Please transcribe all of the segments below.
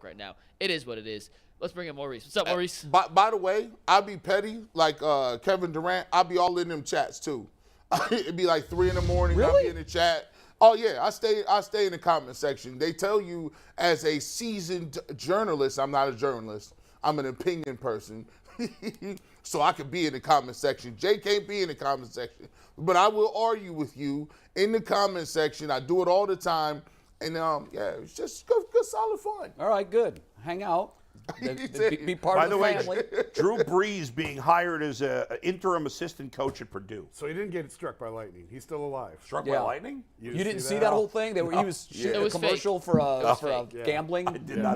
right now. It is what it is. Let's bring in Maurice. What's up, Maurice? By the way, I'll be petty like Kevin Durant. I'll be all in them chats too. It'd be like 3 in the morning. Really? I'll be in the chat. Oh yeah, I stay in the comment section. They tell you as a seasoned journalist, I'm not a journalist. I'm an opinion person. So I can be in the comment section. Jay can't be in the comment section. But I will argue with you in the comment section. I do it all the time. And yeah, it's just good solid fun. All right, good. Hang out. Be part of the family. Drew Brees being hired as an interim assistant coach at Purdue. So he didn't get struck by lightning. He's still alive. Struck by lightning? You didn't see that whole thing? He was shooting a commercial fake. for a gambling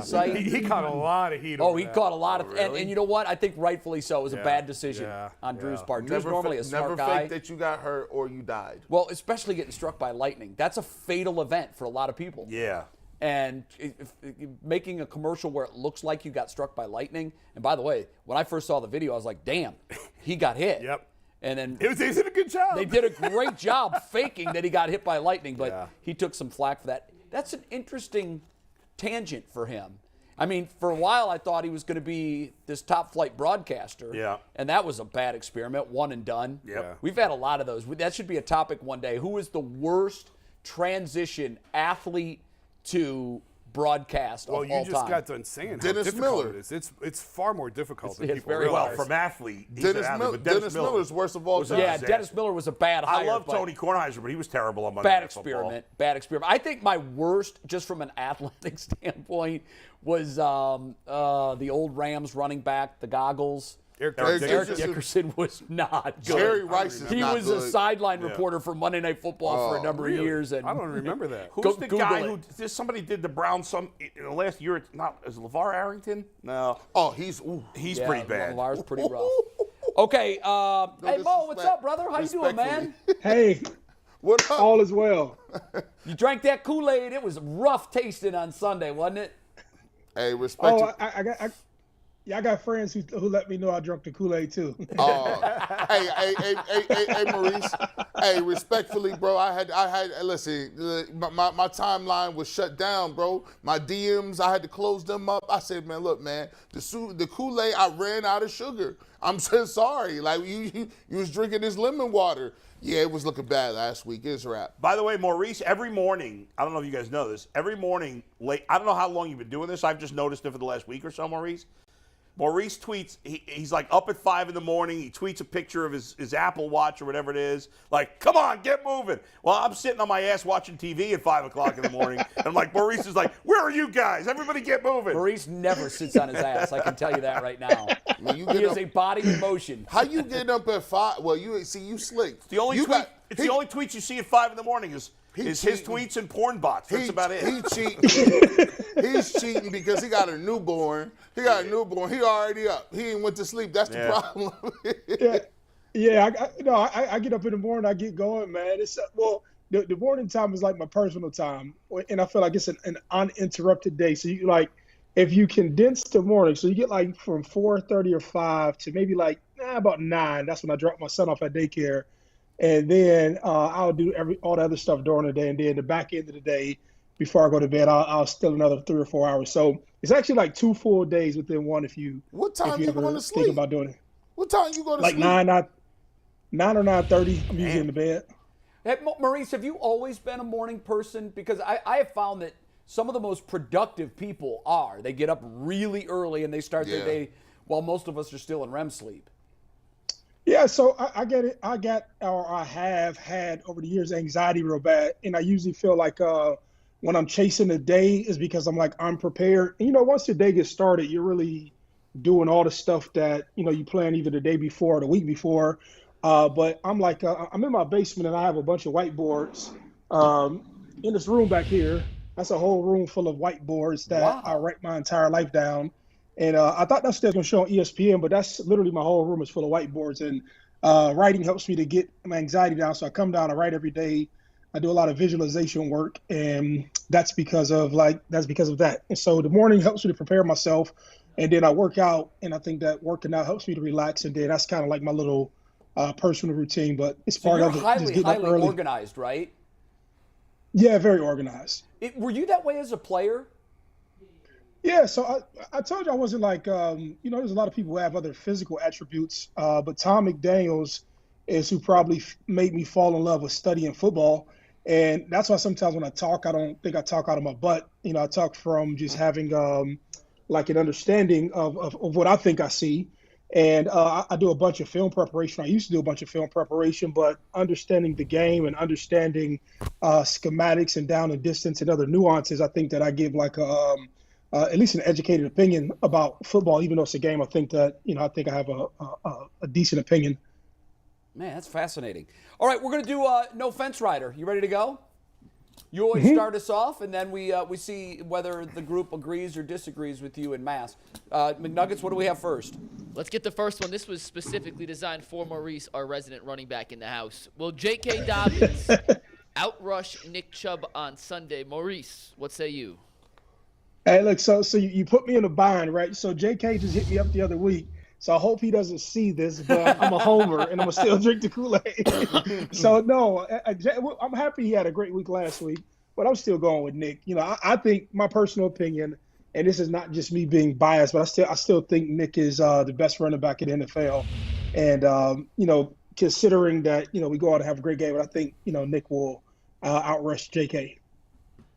site. He caught a lot of heat. He caught a lot of, and you know what? I think rightfully so. It was a bad decision on Drew's part. Drew's normally a smart guy. Never fake that you got hurt or you died. Well, especially getting struck by lightning. That's a fatal event for a lot of people. Yeah. And making a commercial where it looks like you got struck by lightning. And by the way, when I first saw the video, I was like, damn, he got hit. Yep. And then they did a good job. They did a great job faking that he got hit by lightning, but he took some flack for that. That's an interesting tangent for him. I mean, for a while I thought he was going to be this top flight broadcaster. Yeah. And that was a bad experiment, one and done. Yep. We've had a lot of those. That should be a topic one day. Who is the worst transition athlete to broadcast of all time? Well, you just got done saying Dennis how difficult Miller. it is. It's far more difficult than It's people very realize. Well, from athlete, Dennis Miller's worst of all time. Yeah, Dennis Miller was a bad hire. I love but Tony Kornheiser, but he was terrible on Monday bad Night experiment. Bad experiment. I think my worst, just from an athletic standpoint, was the old Rams running back, the goggles. Eric Dickerson was not good. Jerry Rice is He not was good. a sideline reporter for Monday Night Football for a number of years. And I don't remember that. Who's the Google guy it. who somebody did the Browns in the last year? It's not is LeVar Arrington? No. Oh, he's pretty bad. Lamar's pretty rough. Okay, hey Mo, what's up, brother? How you doing, man? Hey, what up? all is well. You drank that Kool-Aid. It was rough tasting on Sunday, wasn't it? Hey, respect. I got friends who let me know I drank the Kool-Aid too. Hey, Maurice. Hey, respectfully, bro. I had. Listen, my timeline was shut down, bro. My DMs, I had to close them up. I said, man, look, man, the Kool-Aid, I ran out of sugar. I'm so sorry. Like you was drinking this lemon water. Yeah, it was looking bad last week. It's a wrap. By the way, Maurice, every morning, I don't know if you guys know this, every morning late, I don't know how long you've been doing this. I've just noticed it for the last week or so, Maurice. Maurice tweets, he's like up at 5 in the morning. He tweets a picture of his Apple Watch or whatever it is. Like, come on, get moving. Well, I'm sitting on my ass watching TV at 5 o'clock in the morning. And I'm like, Maurice is like, where are you guys? Everybody get moving. Maurice never sits on his ass. I can tell you that right now. He is a body in motion. How you getting up at 5? Well, you slick. The only tweets you see at 5 in the morning is his tweets and porn bots. That's about it. He's cheating because he got a newborn. He already up. He ain't went to sleep. That's the problem. I get up in the morning. I get going, man. The morning time is like my personal time, and I feel like it's an uninterrupted day. So you if you condense the morning, so you get like from 4:30 or 5 to maybe like about 9. That's when I drop my son off at daycare. And then I'll do all the other stuff during the day. And then the back end of the day, before I go to bed, I'll still another 3 or 4 hours. So it's actually like 2 full days within one if you What time you going to sleep? Think about doing it. What time you go to sleep? Like 9 or 9:30, I'm usually in the bed. Hey, Maurice, have you always been a morning person? Because I have found that some of the most productive people are. They get up really early and they start their day while most of us are still in REM sleep. Yeah, so I get it. I have had over the years anxiety real bad, and I usually feel like when I'm chasing the day is because I'm like unprepared. And, once the day gets started, you're really doing all the stuff that you plan either the day before or the week before. But I'm like I'm in my basement and I have a bunch of whiteboards in this room back here. That's a whole room full of whiteboards that I write my entire life down. And I thought that's still going to show on ESPN, but that's literally my whole room is full of whiteboards. And writing helps me to get my anxiety down. So I come down, I write every day. I do a lot of visualization work, and that's because of that. And so the morning helps me to prepare myself, and then I work out, and I think that working out helps me to relax. And then that's kind of like my little personal routine, but it's part of it. Highly organized, right? Yeah, very organized. Were you that way as a player? Yeah, so I told you I wasn't like, there's a lot of people who have other physical attributes, but Tom McDaniels is who probably made me fall in love with studying football. And that's why sometimes when I talk, I don't think I talk out of my butt. I talk from just having like an understanding of what I think I see. And I do a bunch of film preparation. I used to do a bunch of film preparation, but understanding the game and understanding schematics and down and distance and other nuances, I think that I give like at least an educated opinion about football, even though it's a game. I think that, I think I have a decent opinion. Man, that's fascinating. All right, we're going to do No Fence Rider. You ready to go? You always start us off, and then we see whether the group agrees or disagrees with you en masse. McNuggets, what do we have first? Let's get the first one. This was specifically designed for Maurice, our resident running back in the house. Will J.K. Dobbins outrush Nick Chubb on Sunday? Maurice, what say you? Hey, look, so you put me in a bind, right? So J.K. just hit me up the other week. So I hope he doesn't see this, but I'm a homer, and I'm going to still drink the Kool-Aid. So, no, I'm happy he had a great week last week, but I'm still going with Nick. I think my personal opinion, and this is not just me being biased, but I still think Nick is the best running back in the NFL. And, considering that, we go out and have a great game, but I think, Nick will outrush J.K.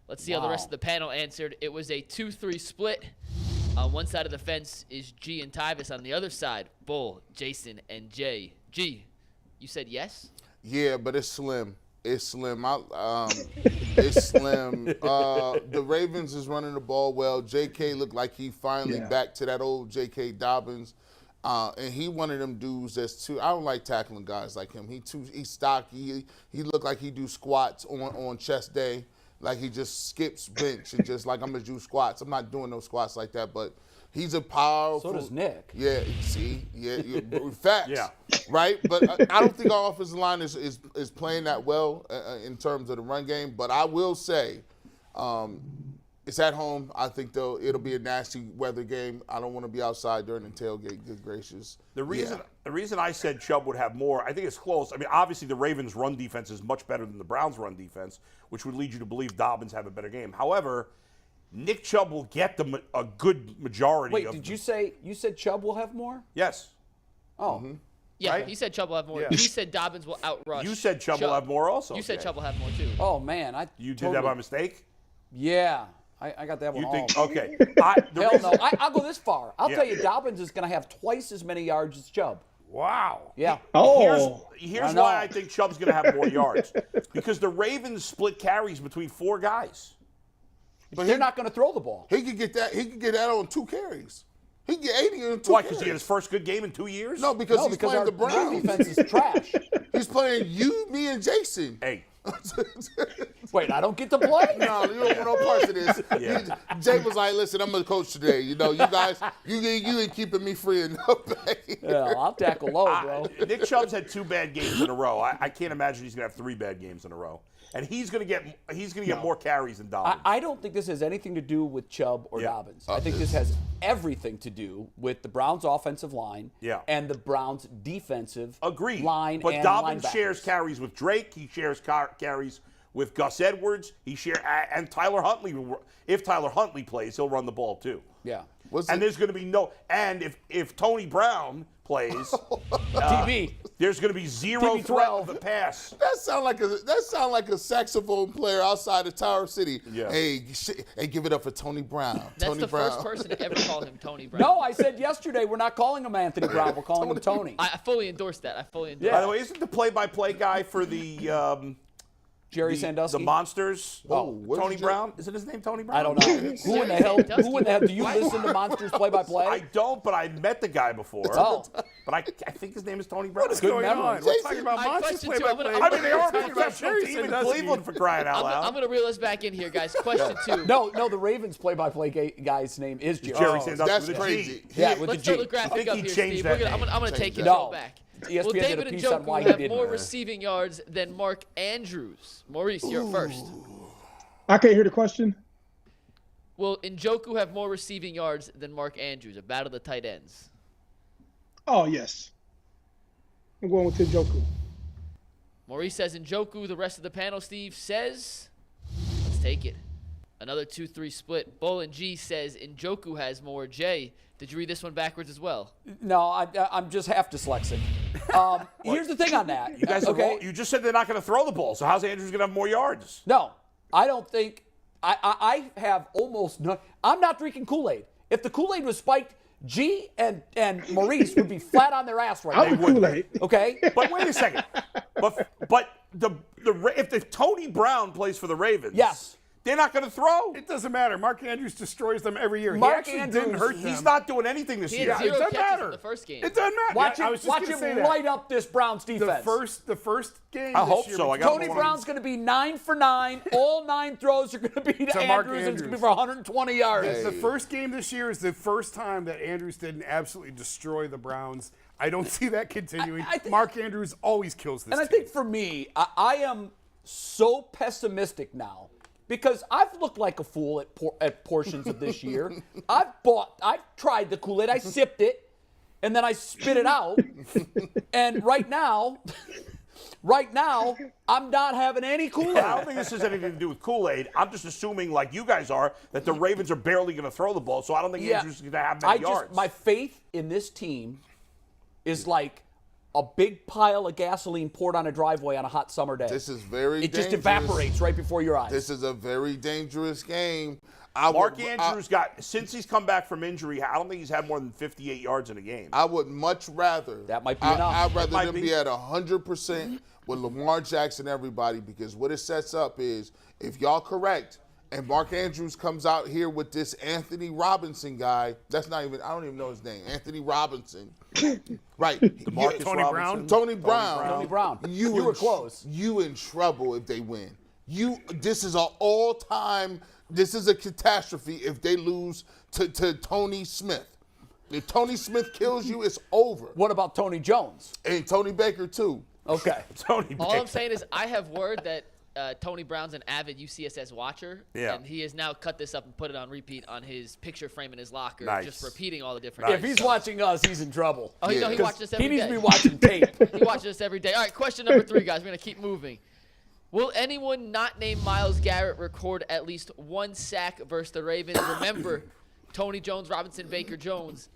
Let's see how the rest of the panel answered. It was a 2-3 split. On one side of the fence is G and Tyvis. On the other side, Bull, Jason, and Jay. G, you said yes? Yeah, but it's slim. It's slim. It's slim. The Ravens is running the ball well. J.K. looked like he finally back to that old J.K. Dobbins. And he one of them dudes that's too. I don't like tackling guys like him. He's stocky. He looked like he do squats on chest day. Like he just skips bench and just like I'm gonna do squats. I'm not doing no squats like that, but he's a powerful. So does Nick. Yeah, see, facts. Yeah. Right, but I don't think our offensive line is playing that well in terms of the run game. But I will say, it's at home. I think though it'll be a nasty weather game. I don't want to be outside during the tailgate. Good gracious. The reason I said Chubb would have more, I think it's close. I mean, obviously the Ravens' run defense is much better than the Browns' run defense, which would lead you to believe Dobbins have a better game. However, Nick Chubb will get a good majority. Wait, did you said Chubb will have more? Yes. Oh. Mm-hmm. Yeah, Right? he said Chubb will have more. Yeah. He said Dobbins will outrush. You said Chubb will have more also. You said Jay. Chubb will have more too. Oh, man. You did that by mistake? Yeah. I got that one You wrong. think, okay. Hell no. I'll go this far. I'll tell you, Dobbins is going to have twice as many yards as Chubb. Wow. Yeah. Oh, Here's why I think Chubb's going to have more yards. Because the Ravens split carries between 4 guys. But they're not going to throw the ball. He could get that. He could get that on 2 carries. He could get 80 on 2 Why? carries. Because he had his first good game in 2 years? No, because he's playing our the Browns. defense is trash. He's playing you, me, and Jason. Hey. Wait, I don't get to play? No, you don't want no parts of this. Yeah. Jay was like, "Listen, I'm a coach today. You guys, you ain't keeping me free enough." Yeah, I'll tackle low, bro. Nick Chubb's had 2 bad games in a row. I can't imagine he's going to have 3 bad games in a row. And he's going to get more carries than Dobbins. I don't think this has anything to do with Chubb or Dobbins. I think this has everything to do with the Browns' offensive line and the Browns' defensive line. But and Dobbins linebackers. shares carries with Drake. He shares carries with Gus Edwards. And Tyler Huntley. If Tyler Huntley plays, he'll run the ball too. Yeah. And there's going to be no. And if Tony Brown plays, TB. there's going to be zero threat of the pass. That sound like a saxophone player outside of Tower City. Yeah. Hey, give it up for Tony Brown. That's Tony the Brown. first person to ever call him Tony Brown. No, I said yesterday we're not calling him Anthony Brown. We're calling him Tony. I fully endorse that. I fully endorse By that. the way, isn't the play-by-play guy for the Jerry Sandusky. the Monsters? what's Tony his Brown? Isn't his name Tony Brown? I don't know. Who in the hell? Do you listen to Monsters play-by-play? I don't, but I met the guy before. Oh. But I think his name is Tony Brown. What is going memory. on? We're talking about I monsters question too. play-by-play. I'm I mean, they are a Talking about professional Jerry team in Sandusky. Cleveland for crying out loud. I'm going to reel us back in here, guys. Question 2. No, the Ravens play-by-play guy's name is Jerry. Jerry Sandusky That's with a G. crazy. Yeah, with the Let's throw G. the graphic I think up he here, changed Steve. that I'm going to take Change control it. back. ESPN Will did a David piece on why Njoku he have didn't. more receiving yards than Mark Andrews? Maurice, you're first. I can't hear the question. Will Njoku have more receiving yards than Mark Andrews? A battle of the tight ends. Oh, yes. I'm going with Njoku. Maurice says Njoku. The rest of the panel, Steve, says let's take it. Another 2-3 split. Bull and G says Njoku has more. Jay, did you read this one backwards as well? No, I'm just half dyslexic. Here's the thing on that. You guys are wrong. You just said they're not going to throw the ball, so how's Andrews going to have more yards? No, I don't think. I have almost no. I'm not drinking Kool-Aid. If the Kool-Aid was spiked, G and Maurice would be flat on their ass right now. I'm Kool-Aid. Okay? But wait a second. But if Tony Brown plays for the Ravens, Yes. they're not going to throw. It doesn't matter. Mark Andrews destroys them every year. Mark he actually Andrews, didn't hurt them. He's not doing anything this He year. had it 0 doesn't catches matter. in the first game. It doesn't matter. Watch I was him, just watch gonna say him that. light up this Browns defense. The first game. I this hope year so. I got Tony Brown's going to be 9 for 9. All 9 throws are going to be to Mark Andrews, and it's going to be Andrews. for 120 yards. The first game this year is the first time that Andrews didn't absolutely destroy the Browns. I don't see that continuing. I think- Mark Andrews always kills this And I team. think for me, I am so pessimistic now because I've looked like a fool at portions of this year. I've tried the Kool-Aid, I sipped it, and then I spit it out. And right now, I'm not having any Kool-Aid. I don't think this has anything to do with Kool-Aid. I'm just assuming, like you guys are, that the Ravens are barely going to throw the ball, so I don't think Andrews is going to have many yards. My faith in this team is like a big pile of gasoline poured on a driveway on a hot summer day. This is very It just dangerous. evaporates right before your eyes. This is a very dangerous game. Mark Andrews since he's come back from injury, I don't think he's had more than 58 yards in a game. I would much rather. That might be enough. I'd rather might them be. be at 100% with Lamar Jackson, everybody, because what it sets up is if y'all correct and Mark Andrews comes out here with this Anthony Robinson guy, I don't even know his name, Anthony Robinson. Right. Tony Brown? Tony Brown. Tony Brown. You were close. You in trouble if they win. This is an all-time, this is a catastrophe if they lose to Tony Smith. If Tony Smith kills you, it's over. What about Tony Jones? And Tony Baker, too. Okay. Tony All Baker. I'm saying is I have word that Tony Brown's an avid UCSS watcher, and he has now cut this up and put it on repeat on his picture frame in his locker, Nice. just repeating all the different. If he's watching us, he's in trouble. Oh, Yeah. no, he watches us every He day. needs to be watching tape. He watches us every day. All right, question number 3, guys. We're gonna keep moving. Will anyone not named Myles Garrett record at least 1 sack versus the Ravens? Remember, Tony Jones, Robinson, Baker Jones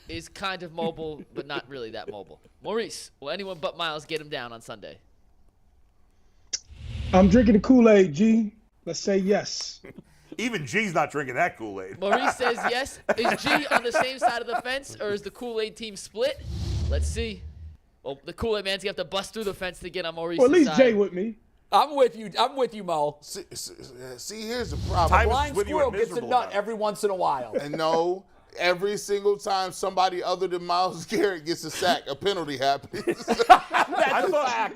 is kind of mobile, but not really that mobile. Maurice, will anyone but Myles get him down on Sunday? I'm drinking the Kool-Aid, G. Let's say yes. Even G's not drinking that Kool-Aid. Maurice says yes. Is G on the same side of the fence, or is the Kool-Aid team split? Let's see. Well, the Kool-Aid man's going to have to bust through the fence to get on Maurice's Or at least side. Jay with me. I'm with you, Mo. See, here's the problem. Tyvis Blind with you squirrel and gets a miserable nut about it. every once in a while. And no, every single time somebody other than Myles Garrett gets a sack, a penalty happens. I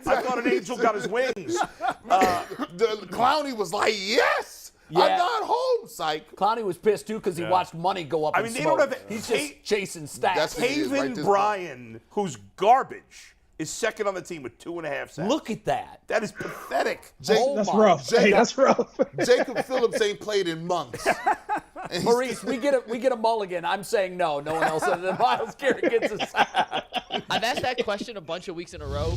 thought an angel got his wings. The Clowney was like, yes, I Yeah. got home, psych. Clowney was pissed too because he watched money go up. I in mean, they smoke. don't have- He's Hey, just chasing stats. That's what he is, right Taven this Bryan, who's garbage, is second on the team with 2.5 sacks. Look at that. That is pathetic. That's rough. Hey, that's rough. Jacob Phillips ain't played in months. And he's- Maurice, we get a mulligan. I'm saying no. No one else. And then Myles Garrett gets a sack. I've asked that question a bunch of weeks in a row,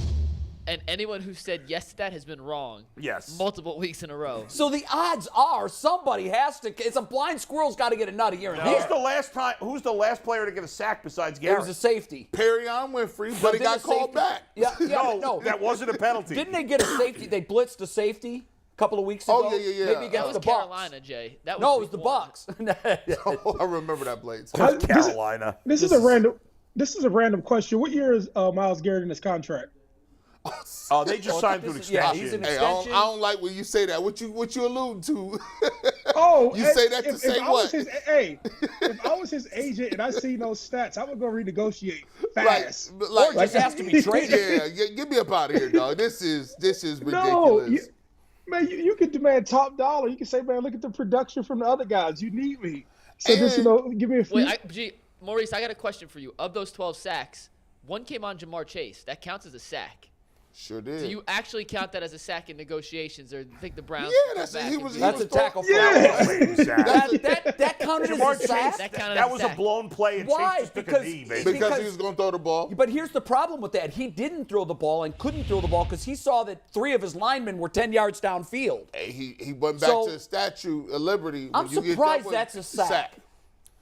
and anyone who said yes to that has been wrong. Yes. Multiple weeks in a row. So the odds are somebody has to. It's a blind squirrel's got to get a nut here and Who's there. the last player to get a sack besides It Garrett? was a safety. Perrion Winfrey, but But he then got the called safety- back. Yeah, but no, no. that wasn't a penalty. Didn't they get a safety? They blitzed a safety a couple of weeks ago. Oh, yeah. Maybe That against was the Bucks. Carolina, Jay. That was No, it week was the one. Bucks. I remember that, Blades. Carolina. This is a random question. What year is Myles Garrett in his contract? Oh, they just signed to an this is- yeah, extension. he's an Hey, extension. I don't like when you say that. What you alluding to? Oh, You say that to say I was what? if I was his agent and I seen those stats, I would go renegotiate fast. Or just ask to be traded. Yeah, get me up out of here, dog. This is No, ridiculous. you could demand top dollar. You can say, man, look at the production from the other guys. You need me. So just give me a few. Wait, Maurice, I got a question for you. Of those 12 sacks, one came on Jamar Chase. That counts as a sack. Sure did. Do you actually count that as a sack in negotiations, or do you think the Browns? Yeah, could go back he and was. be- That's a tackle for that counted as Jamar a sack. That counted That as was a a sack. blown play, and Why? Chase just took a Because- knee, basically. because he was going to throw the ball. But here's the problem with that. He didn't throw the ball and couldn't throw the ball because he saw that 3 of his linemen were 10 yards downfield. Hey, he went back So- to the Statue of Liberty. I'm When you get surprised that one, that's a sack.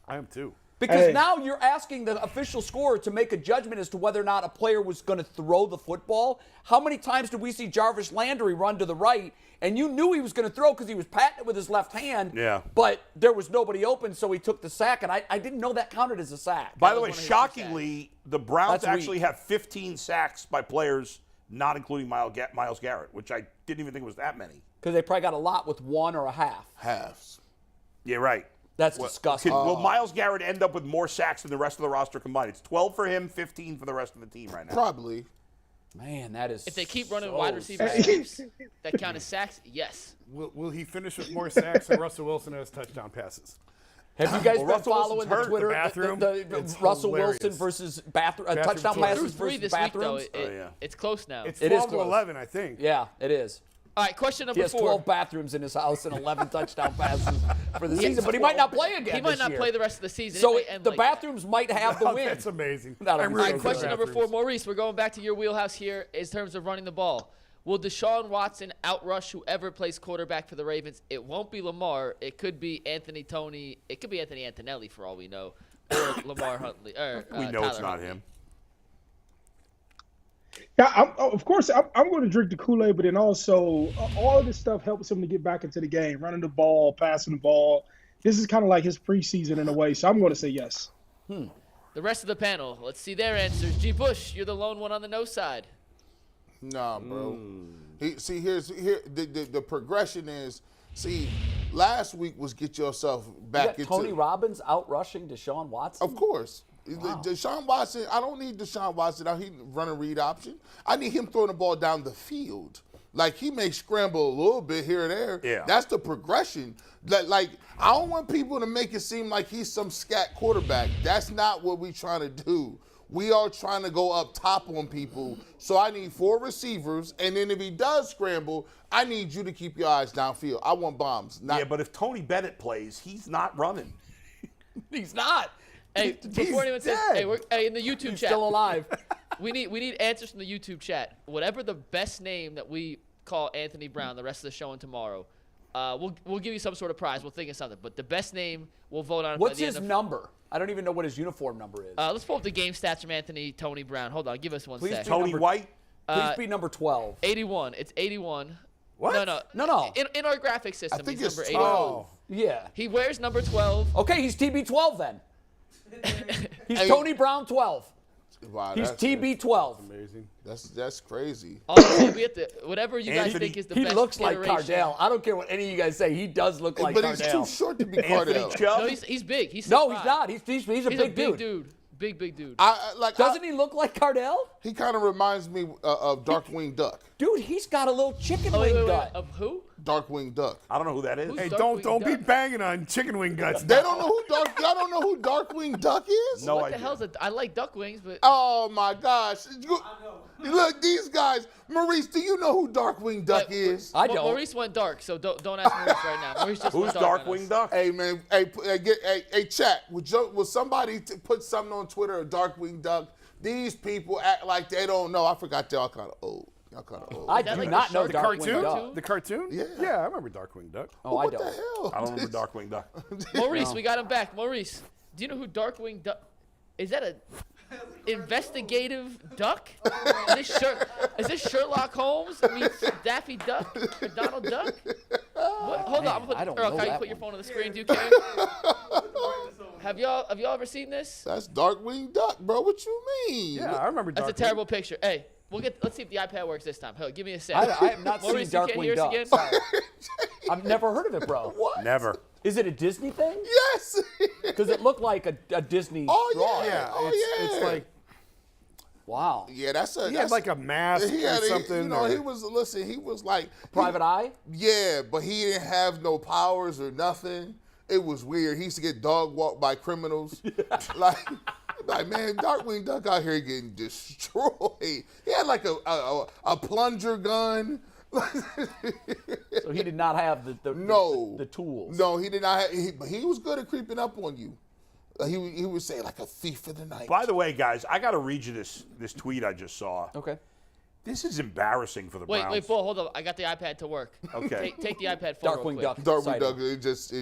I am too. Because Hey. now you're asking the official scorer to make a judgment as to whether or not a player was going to throw the football. How many times did we see Jarvis Landry run to the right, and you knew he was going to throw because he was patting it with his left hand, Yeah. but there was nobody open, so he took the sack, and I didn't know that counted as a sack. By the was way, one of his shockingly, the Browns That's actually weak. have 15 sacks by players, not including Myles Garrett, which I didn't even think was that many. Because they probably got a lot with 1 or a half. halves. Yeah, right. That's disgusting. Will Myles Garrett end up with more sacks than the rest of the roster combined? It's 12 for him, 15 for the rest of the team right now. Probably. Man, that is If they keep running so wide receiver sad. sweeps that count as sacks, yes. Will he finish with more sacks than Russell Wilson has touchdown passes? Have you guys Well, been Russell Wilson's following the hurt. Twitter, The bathroom? the It's Russell hilarious. Wilson versus touchdown Bathroom passes Through 3 versus this week, though. bathrooms? yeah. It's close now. It's It is 12 to close. 11, I think. Yeah, it is. All right, question He number has 4. 12 bathrooms in his house and 11 touchdown passes for the season, but he might not play again. He might this not year. play the rest of the season. So It might end the like that. bathrooms might have the Oh, win. that's amazing. That'll I'm be rooting so All for right, good. question number 4, bathrooms. Maurice. We're going back to your wheelhouse here in terms of running the ball. Will Deshaun Watson outrush whoever plays quarterback for the Ravens? It won't be Lamar. It could be Anthony Tony. It could be Anthony Antonelli for all we know, or Lamar Huntley. Or, We know Tyler it's not Huntley. him. Yeah, of course, I'm going to drink the Kool-Aid, but then also all of this stuff helps him to get back into the game, running the ball, passing the ball. This is kind of like his preseason in a way, so I'm going to say yes. The rest of the panel, let's see their answers. G. Bush, you're the lone one on the no side. Nah, bro. Here the progression is. See, last week was get yourself You back got into. Tony Robbins out rushing Deshaun Watson? Of course. Deshaun Watson, I don't need Deshaun Watson out here running read option. I need him throwing the ball down the field. Like, he may scramble a little bit here and there. Yeah. That's the progression. Like, I don't want people to make it seem like he's some scat quarterback. That's not what we're trying to do. We are trying to go up top on people. So I need 4 receivers, and then if he does scramble, I need you to keep your eyes downfield. I want bombs. Yeah, but if Tony Bennett plays, he's not running. He's not. Hey, before anyone says, dead. hey, in the YouTube He's chat, still alive. we need answers from the YouTube chat. Whatever the best name that we call Anthony Brown the rest of the show and tomorrow, we'll give you some sort of prize. We'll think of something. But the best name, we'll vote on it by What's the his end of. number? I don't even know what his uniform number is. Let's pull up the game stats from Tony Brown. Hold on, give us one Please sec. do. Tony number- White? Please be number 12. 81. It's 81. What? No. In our graphic system, I think he's it's number 81. 12. Yeah. He wears number 12. Okay, he's TB12 then. He's Hey. Tony Brown 12. Wow, He's that's TB12. Amazing. That's crazy. Also, we have to, whatever you guys Anthony- think is the He best looks like iteration. Cardell. I don't care what any of you guys say. He does look like But Cardell. he's too short to be Anthony Cardell. Chubb? No, he's big. He's No, 6'5". he's not. He's a big dude. Big dude. Doesn't he look like Cardell? He kind of reminds me of Darkwing Duck. Dude, he's got a little chicken Oh, wing wait, gut. Of who? Darkwing Duck. I don't know who that is. Who's Hey, Darkwing don't be Duck? banging on chicken wing guts. They don't know who y'all don't know who Darkwing Duck is? No What idea. the hell's I like duck wings, but Oh my gosh. Look, these guys. Maurice, do you know who Darkwing Duck is? I don't. Maurice went dark, so don't ask Maurice right now. Maurice just Who's went dark on Darkwing us. Duck? Hey man, hey, chat. Will somebody put something on Twitter of Darkwing Duck? These people act like they don't know. I forgot y'all kind of old. Y'all kind of old. I that do like not the know shark The Darkwing cartoon? Duck. The cartoon? Yeah. Yeah, I remember Darkwing Duck. Oh, I what don't. the hell? I don't remember Darkwing Duck. Maurice, we got him back. Maurice, do you know who Darkwing Duck? Is that a investigative duck? Is this Sherlock Holmes meets Daffy Duck or Donald Duck? What? Hold on, I don't Earl, know can you that put your one. phone on the screen? Do you care? Have y'all ever seen this? That's Darkwing Duck, bro. What you mean? Yeah, I remember Darkwing. That's a terrible picture. Hey, let's see if the iPad works this time. Hold, give me a sec. I have not seen Maurice, you can't hear Darkwing us Duck. again? Sorry. I've never heard of it, bro. What? Never. Is it a Disney thing? Yes. Because it looked like a Disney Oh drawing. yeah. Yeah, Oh it's yeah. like Wow. Yeah, that's a. he that's had like a mask he or had, something. You know, or- he was. Listen, he was like Private Eye? Yeah, but he didn't have no powers or nothing. It was weird. He used to get dog walked by criminals. Like, Like, man, Darkwing Duck out here getting destroyed. He had like a plunger gun. So he did not have the tools. No, he did not have, he was good at creeping up on you. He would say like a thief in the night. By the way, guys, I got to read you this tweet I just saw. Okay. This is embarrassing for the Browns. Wait, Bull, hold up. I got the iPad to work. Okay. Take the iPad photo Darkwing real Duck. quick. Darkwing Duck, it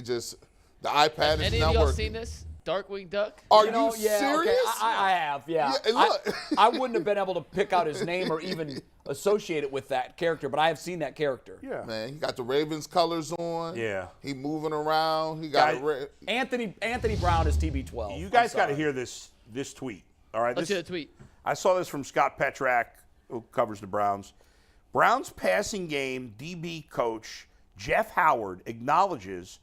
just the iPad is Any not of y'all working. seen this? Darkwing Duck? Are You know, you yeah, serious? Okay. I have, yeah. Yeah, look. I wouldn't have been able to pick out his name or even associate it with that character, but I have seen that character. Yeah. Man, he got the Ravens colors on. Yeah. He moving around. He got Anthony Brown is TB12. You guys got to hear this tweet. All right. Let's hear the tweet. I saw this from Scott Petrak, who covers the Browns. Browns passing game DB coach Jeff Howard acknowledges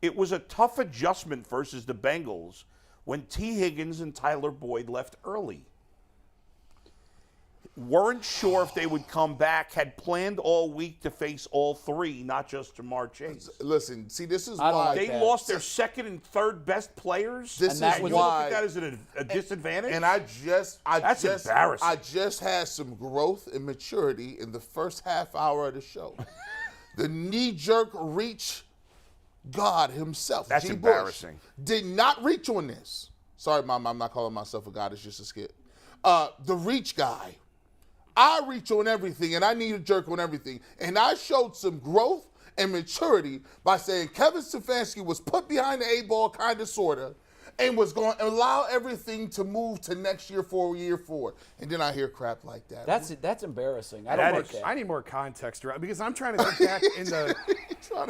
it was a tough adjustment versus the Bengals when T. Higgins and Tyler Boyd left early. Weren't sure if they would come back, had planned all week to face all three, not just Jamar Chase. Listen, see, this is I don't why like They that. lost their second and third best players. This And that is was- You look why. at that as a disadvantage? And I just embarrassing. I just had some growth and maturity in the first half hour of the show. The knee-jerk reach, God himself, That's G. embarrassing. Bush, did not reach on this. Sorry, Mom, I'm not calling myself a god. It's just a skit. The reach guy. I reach on everything, and I need a jerk on everything. And I showed some growth and maturity by saying Kevin Stefanski was put behind the 8-ball, kind of, sort of, and was going to allow everything to move to next year for year 4. And then I hear crap like that. That's embarrassing. I don't like that. I need more context around because I'm trying to think back in the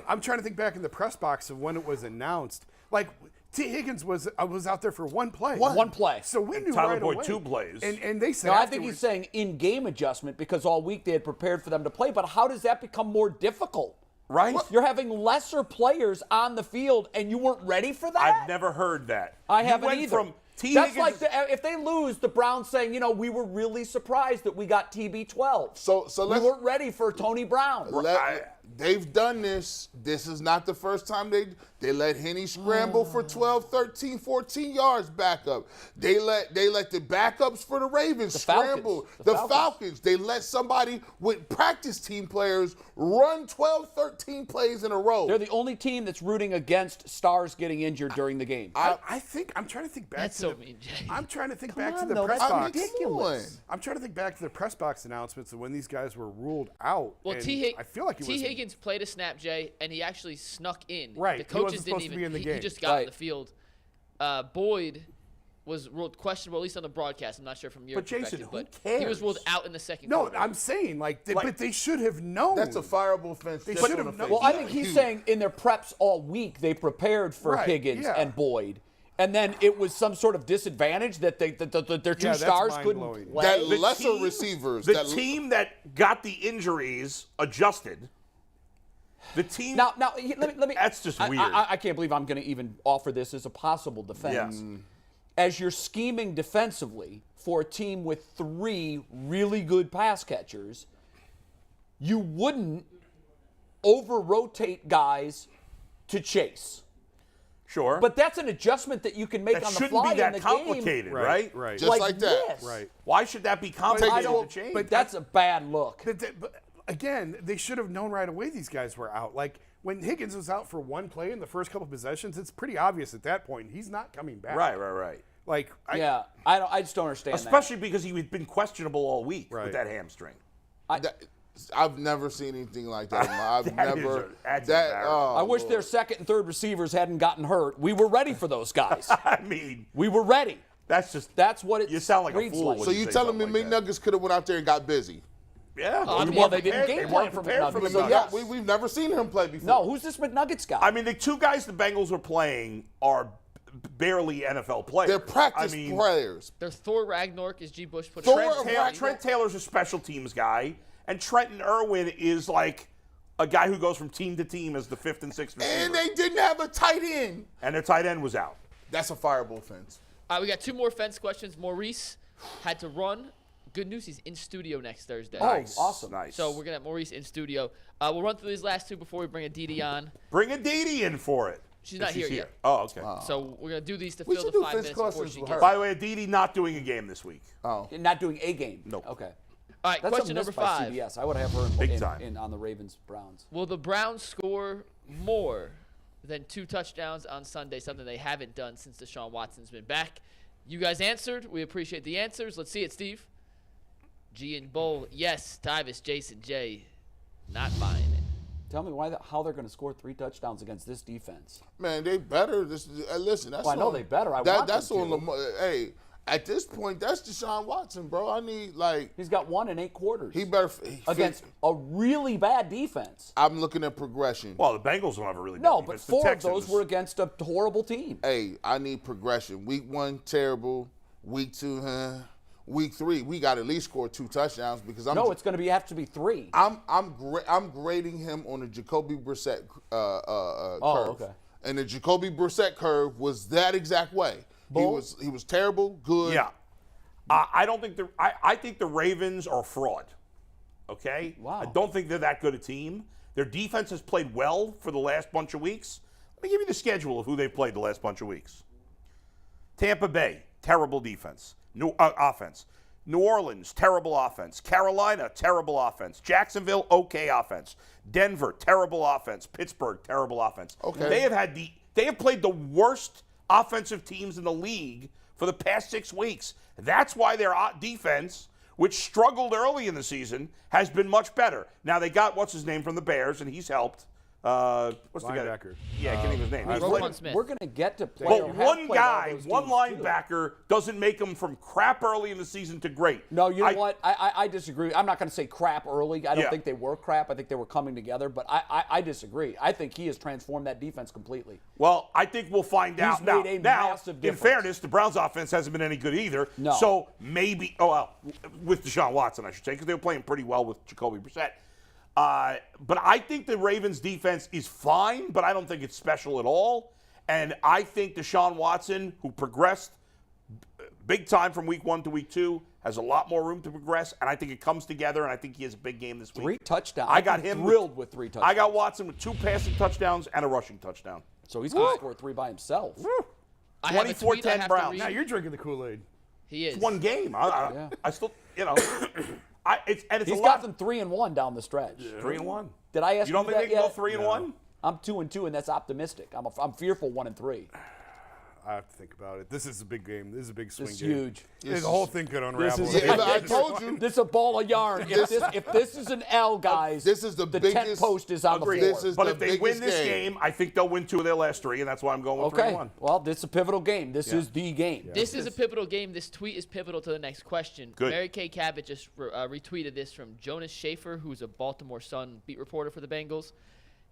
I'm trying to think back in the press box of when it was announced. Like T. Higgins was out there for one play. One play. So we knew Tyler right Boyd, away. 2 plays. And they said No, I think he's afterwards- saying in-game adjustment because all week they had prepared for them to play. But how does that become more difficult? Right? You're having lesser players on the field, and you weren't ready for that? I've never heard that. I You haven't went either. From T. That's Higgins, like if they lose, the Browns saying, we were really surprised that we got TB12. So we let's weren't ready for Tony Brown. they've done this. This is not the first time they let Henny scramble for 12, 13, 14 yards back up. They let the backups for the Ravens scramble. Falcons. The Falcons. They let somebody with practice team players run 12, 13 plays in a row. They're the only team that's rooting against stars getting injured during the game. I think I'm trying to think back That's to so the, mean, Jay. I'm trying to think Come back on, to the though, press that's box. ridiculous. I'm trying to think back to the press box announcements of when these guys were ruled out. Well, and T. I feel like it was Higgins played a snap, Jay, and he actually snuck in. Right, The he wasn't coaches didn't supposed to even. be in the He game. just got on Right. the field. Boyd was ruled questionable, at least on the broadcast. I'm not sure from your But, Jason, perspective, who but he was cares? ruled out in the second No, quarter. I'm saying but they should have known. That's a fireable offense. They just should on have the known. face. Well, I think he's saying in their preps all week they prepared for Right, Higgins yeah. and Boyd, and then it was some sort of disadvantage that their two Yeah, that's stars couldn't mind-blowing. play. That The lesser team- receivers. The that, team that got the injuries adjusted. The team. Now, let me. That's just weird. I can't believe I'm going to even offer this as a possible defense. Yes. As you're scheming defensively for a team with 3 really good pass catchers, you wouldn't over-rotate guys to chase. Sure. But that's an adjustment that you can make that on the shouldn't fly be that in the complicated, right? Right. Just like that. this. Right. Why should that be I complicated don't. to change? But that's a bad look. But again, they should have known right away these guys were out. Like when Higgins was out for one play in the first couple possessions, it's pretty obvious at that point he's not coming back. right. Like I just don't understand Especially because he had been questionable all week Right. with that hamstring. I've never seen anything like that. I've That's never. embarrassing. Oh, I wish Lord. their second and third receivers hadn't gotten hurt. We were ready for those guys. I mean, We were ready. that's just. That's what it You sound like a reads fool like. when So you you say telling me something like that. McNuggets could have went out there and got busy? Yeah. I mean, well, they didn't game They plan weren't for prepared for McNuggets. the So, Nuggets. yes. We've never seen him play before. No, who's this McNuggets guy? I mean, the 2 guys the Bengals are playing are barely NFL players. They're practice I mean, players. There's Thor Ragnork, as G. Bush put it. Thor Trent Taylor's a special teams guy, and Trenton Irwin is like a guy who goes from team to team as the 5th and 6th receiver. And they didn't have a tight end. And their tight end was out. That's a fireable offense. We got 2 more fence questions. Maurice had to run. Good news, he's in studio next Thursday. awesome. Nice. So we're going to have Maurice in studio. We'll run through these last 2 before we bring Aditi on. Bring Aditi in for it. She's not She's here yet. Oh, okay. So we're gonna do these to We fill should the do 5 Vince minutes before Carson's she with gets. her. By the way, Aditi not doing a game this week. Oh. Not doing a game. Nope. Okay. All right, That's question a miss number by 5. CBS. I would have her Big time. in on the Ravens-Browns. Will the Browns score more than 2 touchdowns on Sunday, something they haven't done since Deshaun Watson's been back? You guys answered. We appreciate the answers. Let's see it, Steve. G and Bull, yes. Tyvis, Jason, Jay, not buying it. Tell me how they're going to score 3 touchdowns against this defense. Man, they better. Listen, that's Well, I know on- they better. I that, want that's them on to. Lamar. Hey, at this point, that's Deshaun Watson, bro. I need He's got 1 in 8 quarters. he better against a really bad defense. I'm looking at progression. Well, the Bengals don't have a really No, bad but defense. 4 The of those Texans- were against a horrible team. Hey, I need progression. Week 1, terrible. Week 2, Week 3, we got to at least score 2 touchdowns because No, it's going to have to be 3. I'm grading him on the Jacoby Brissett curve. Okay. And the Jacoby Brissett curve was that exact way. Bull? He was terrible, good. Yeah. I don't think I think the Ravens are fraud. Okay? Wow. I don't think they're that good a team. Their defense has played well for the last bunch of weeks. Let me give you the schedule of who they've played the last bunch of weeks. Tampa Bay, terrible defense. Offense. New Orleans, terrible offense. Carolina, terrible offense. Jacksonville, okay offense. Denver, terrible offense. Pittsburgh, terrible offense. Okay. They have played the worst offensive teams in the league for the past 6 weeks. That's why their defense, which struggled early in the season, has been much better. Now they got what's his name from the Bears, and he's helped. What's the guy? Linebacker. Yeah, I can't think of his name. He's Roquan played- Smith. We're going to get to play. but or have one played all guy, those one teams, too. linebacker doesn't make them from crap early in the season to great. No, you know what? I disagree. I'm not going to say crap early. I don't Yeah. think they were crap. I think they were coming together. But I disagree. I think he has transformed that defense completely. Well, I think we'll find out now. made a Now, massive in difference. fairness, the Browns' offense hasn't been any good either. No. So maybe, with Deshaun Watson, I should say, because they were playing pretty well with Jacoby Brissett. But I think the Ravens' defense is fine, but I don't think it's special at all. And I think Deshaun Watson, who progressed big time from week 1 to week 2, has a lot more room to progress. And I think it comes together, and I think he has a big game this week. 3 touchdowns. I got I'm him thrilled with 3 touchdowns. I got Watson with 2 passing touchdowns and a rushing touchdown. So he's going to score 3 by himself. I have a tweet I 24-10 have to Browns. read. Now you're drinking the Kool-Aid. He is. It's one game. I still, it's He's a got lot. them 3-1 down the stretch. 3-1. Did I ask You don't you think that they can yet? go 3-1? I'm 2-2, and that's optimistic. I'm fearful 1-3. I have to think about it. This is a big game. This is a big swing This is game. huge. The whole thing could unravel. This is- Yeah, but I told you. This is a ball of yarn. If this is an L, guys, This is the tent biggest- post is on Agreed. the floor. This is But the if they win biggest this game. game, I think they'll win 2 of their last 3, and that's why I'm going with Okay. 3-1. Well, this is a pivotal game. This is the game. This is a pivotal game. This tweet is pivotal to the next question. Good. Mary Kay Cabot just retweeted this from Jonas Schaefer, who's a Baltimore Sun beat reporter for the Bengals.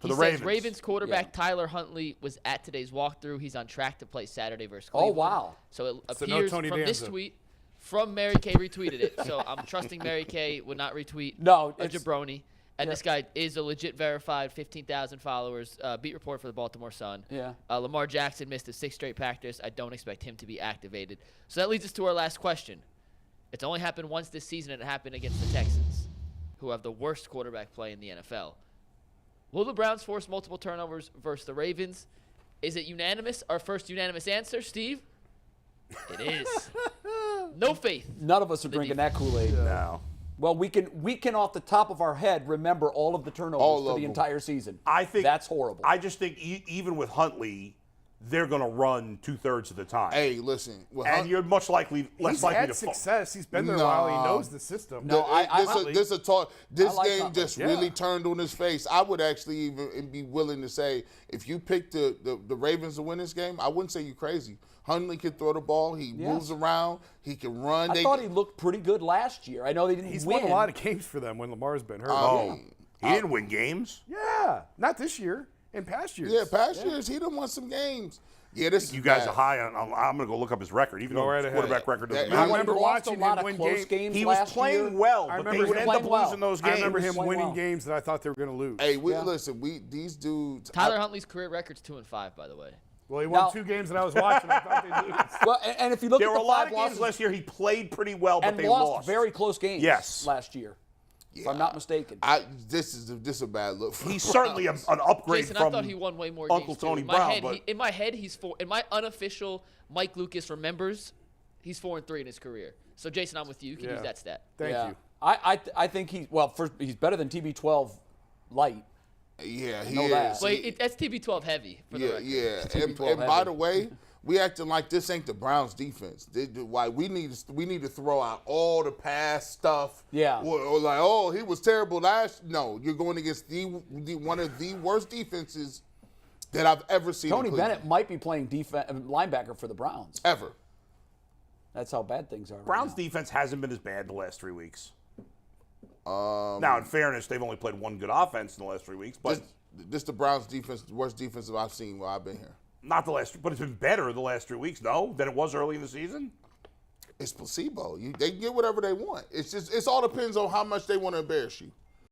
He the says Ravens. quarterback Yeah. Tyler Huntley was at today's walkthrough. He's on track to play Saturday versus Oh, Cleveland. wow. So it So no appears Tony from this Danza. tweet from Mary Kay retweeted it. So I'm trusting Mary Kay would not retweet No, a it's- jabroni. And this guy is a legit verified 15,000 followers beat reporter for the Baltimore Sun. Yeah. Lamar Jackson missed his 6th straight practice. I don't expect him to be activated. So that leads us to our last question. It's only happened once this season, and it happened against the Texans, who have the worst quarterback play in the NFL. Will the Browns force multiple turnovers versus the Ravens? Is it unanimous? Our first unanimous answer, Steve? It is. No faith. None of us are drinking that Kool-Aid. No. Well, we can off the top of our head remember all of the turnovers All for of the them. entire season. I think that's horrible. I just think even with Huntley, they're going to run 2/3 of the time. Hey, listen. Well, and you're much less He's likely had to success. He's been there a while. He knows the system. No, this like game Huntley. just Yeah. really turned on his face. I would actually even be willing to say if you pick the Ravens to win this game, I wouldn't say you crazy. Huntley can throw the ball. He moves around. He can run. I thought he looked pretty good last year. I know they didn't He's win. won a lot of games for them when Lamar's been hurt. Oh, he didn't win games. Yeah, not this year. In past years. Yeah, past years he done won some games. Yeah, this You guys bad. are high on. I'm going to go look up his record, even Go though right his ahead. quarterback record doesn't That- I matter. remember He lost watching a lot him of win close games. games He was last playing year. well, I but remember they him would end up playing well. losing those I games. remember him playing winning well. games that I thought they were going to lose. Hey, listen. These dudes. Tyler Huntley's career record's 2-5, by the way. Well, he won Now- 2 games that I was watching. I thought they'd lose. Well, and if you look There at were the a lot 5 of games losses last year he played pretty well, but and they lost lost. very close games Yes. last year. if I'm not mistaken. This is a bad look. For He's the certainly an Browns. upgrade Jason, from I thought he won way more Uncle games, too. Tony In my Brown. head, But in my head, in my unofficial Mike Lucas remembers, he's 4-3 in his career. So, Jason, I'm with you. You can use that stat. Thank you. I think he's better than TB12 light. Yeah, he know is. that. Wait, that's TB12 heavy. For the record. Yeah. And by the way, we acting like this ain't the Browns defense. Why we need to throw out all the past stuff. Yeah. Or like, oh, he was terrible last. No, you're going against one of the worst defenses that I've ever seen. Tony in Bennett might be playing linebacker for the Browns. ever. That's how bad things are. Browns right now. defense hasn't been as bad the last 3 weeks. Now, in fairness, they've only played one good offense in the last 3 weeks, but This the Browns defense, the worst defense that I've seen while I've been here. not the last. But it's been better the last 3 weeks, no, than it was early in the season. It's placebo. They get whatever they want. It's all depends on how much they want to embarrass you.